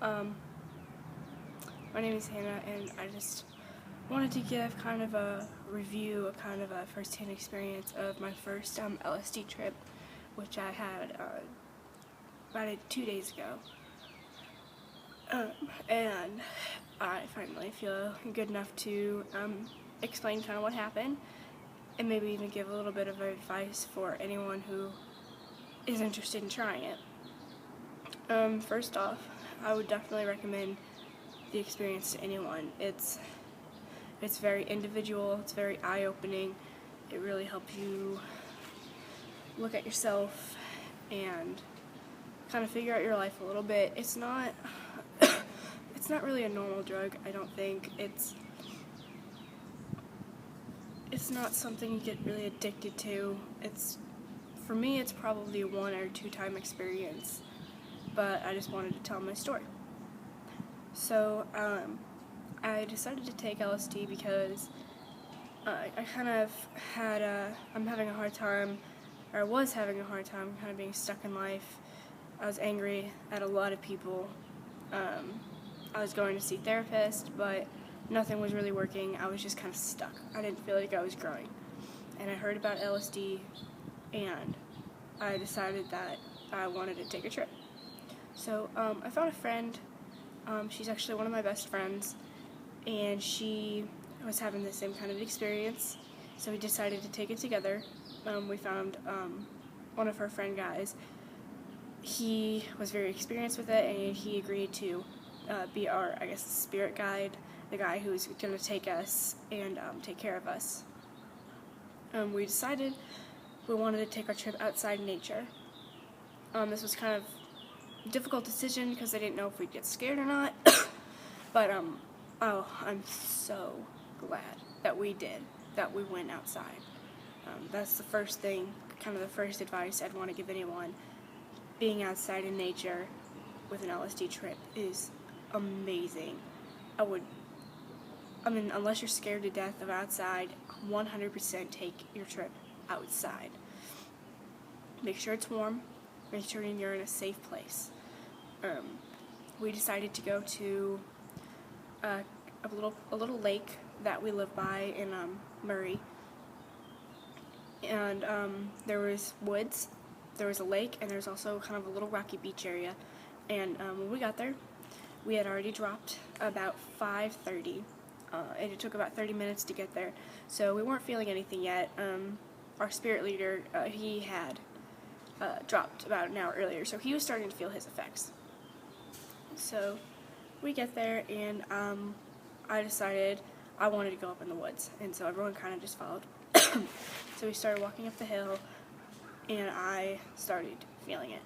Um, my name is Hannah, and I just wanted to give kind of a review, a kind of a first-hand experience of my first LSD trip, which I had about 2 days ago. And I finally feel good enough to explain kind of what happened, and maybe even give a little bit of advice for anyone who is interested in trying it. First off, I would definitely recommend the experience to anyone. It's very individual, it's very eye-opening, it really helps you look at yourself and kind of figure out your life a little bit. It's not it's not really a normal drug, I don't think. It's not something you get really addicted to. For me, it's probably a 1 or 2 time experience, but I just wanted to tell my story. So, I decided to take LSD because I kind of had I'm having a hard time, or I was having a hard time kind of being stuck in life. I was angry at a lot of people. I was going to see therapists, but nothing was really working. I was just kind of stuck. I didn't feel like I was growing. And I heard about LSD, and I decided that I wanted to take a trip. So I found a friend. She's actually one of my best friends, and she was having the same kind of experience, so we decided to take it together. We found one of her friend guys. He was very experienced with it, and he agreed to be our, spirit guide, the guy who's going to take us and take care of us. We decided we wanted to take our trip outside in nature. This was kind of a difficult decision because I didn't know if we'd get scared or not, but I'm so glad that we went outside. That's the first thing, kind of the first advice I'd want to give anyone. Being outside in nature with an LSD trip is amazing. Unless you're scared to death of outside, 100% take your trip outside. Make sure it's warm. Make sure you're in a safe place. We decided to go to a little lake that we live by in Murray, and there was woods, there was a lake, and there's also kind of a little rocky beach area. And when we got there, we had already dropped about 5:30, and it took about 30 minutes to get there, so we weren't feeling anything yet. Our spirit leader, he had dropped about an hour earlier, so he was starting to feel his effects. So we get there, and I decided I wanted to go up in the woods, and so everyone kind of just followed. So we started walking up the hill, and I started feeling it.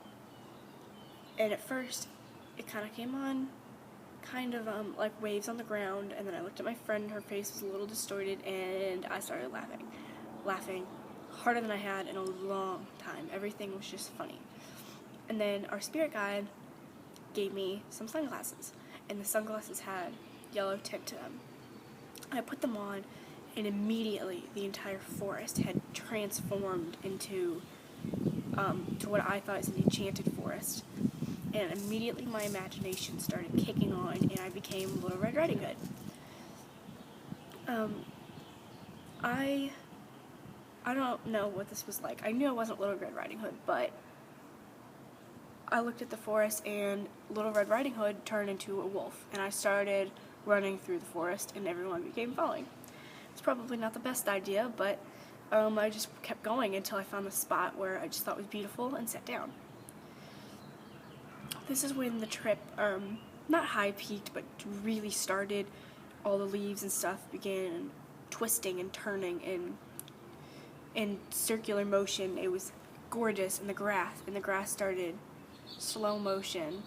And at first, it kind of came on kind of like waves on the ground, and then I looked at my friend, her face was a little distorted, and I started laughing harder than I had in a long time. Everything was just funny. And then our spirit guide gave me some sunglasses, and the sunglasses had yellow tint to them. I put them on, and immediately the entire forest had transformed into to what I thought is an enchanted forest. And immediately my imagination started kicking on, and I became Little Red Riding Hood. I don't know what this was like. I knew I wasn't Little Red Riding Hood, but I looked at the forest, and Little Red Riding Hood turned into a wolf, and I started running through the forest, and everyone became following. It's probably not the best idea, but I just kept going until I found the spot where I just thought was beautiful and sat down. This is when the trip, not high peaked, but really started. All the leaves and stuff began twisting and turning in circular motion. It was gorgeous, and the grass started slow motion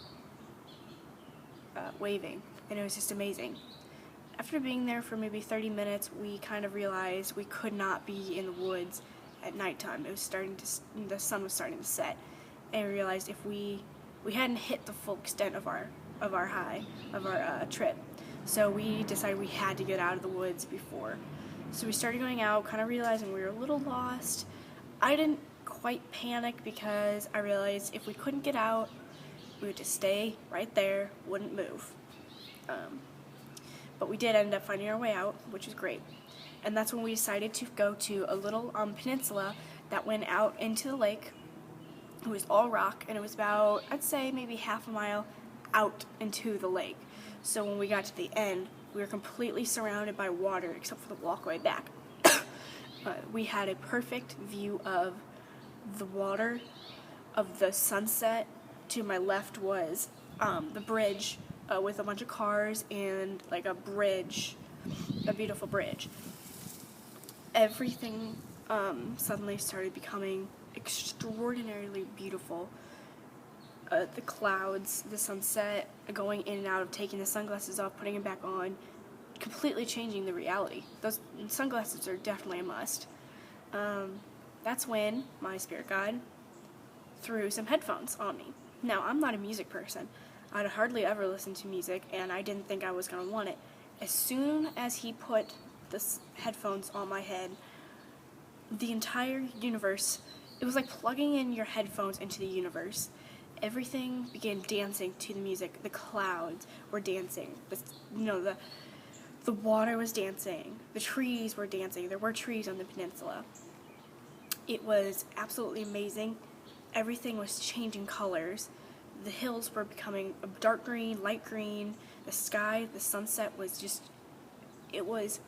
waving, and it was just amazing. After being there for maybe 30 minutes, we kind of realized we could not be in the woods at nighttime. The sun was starting to set, and we realized if we hadn't hit the full extent of our trip, so we decided we had to get out of the woods before. So we started going out, kind of realizing we were a little lost. I didn't quite panic because I realized if we couldn't get out, We would just stay right there, wouldn't move. But we did end up finding our way out, which was great. And that's when we decided to go to a little peninsula that went out into the lake. It was all rock, and it was about, I'd say, maybe half a mile out into the lake. So when we got to the end, we were completely surrounded by water except for the walkway back. We had a perfect view of the water, of the sunset. To my left was the bridge with a bunch of cars and like a bridge, a beautiful bridge. Everything suddenly started becoming extraordinarily beautiful. The clouds, the sunset, going in and out of taking the sunglasses off, putting them back on, completely changing the reality. Those sunglasses are definitely a must. That's when my spirit guide threw some headphones on me. Now, I'm not a music person. I'd hardly ever listen to music, and I didn't think I was going to want it. As soon as he put the headphones on my head, the entire universe, it was like plugging in your headphones into the universe. Everything began dancing to the music. The clouds were dancing. The water was dancing. The trees were dancing. There were trees on the peninsula. It was absolutely amazing. Everything was changing colors. The hills were becoming a dark green, light green. The sky, the sunset was just, it was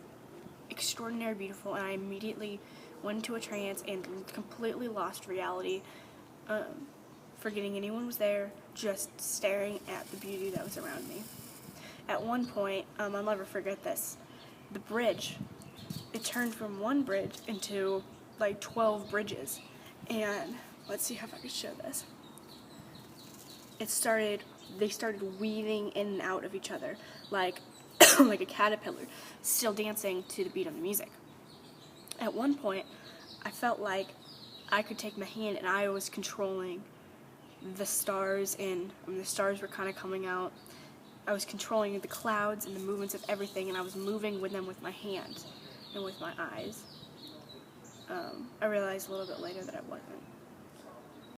extraordinarily beautiful, and I immediately went into a trance and completely lost reality, forgetting anyone was there, just staring at the beauty that was around me. At one point, I'll never forget this, the bridge, it turned from one bridge into like 12 bridges, and let's see if I can show this. They started weaving in and out of each other, like like a caterpillar, still dancing to the beat of the music. At one point, I felt like I could take my hand and I was controlling the stars, and the stars were kind of coming out. I was controlling the clouds and the movements of everything, and I was moving with them with my hands and with my eyes. I realized a little bit later that I wasn't.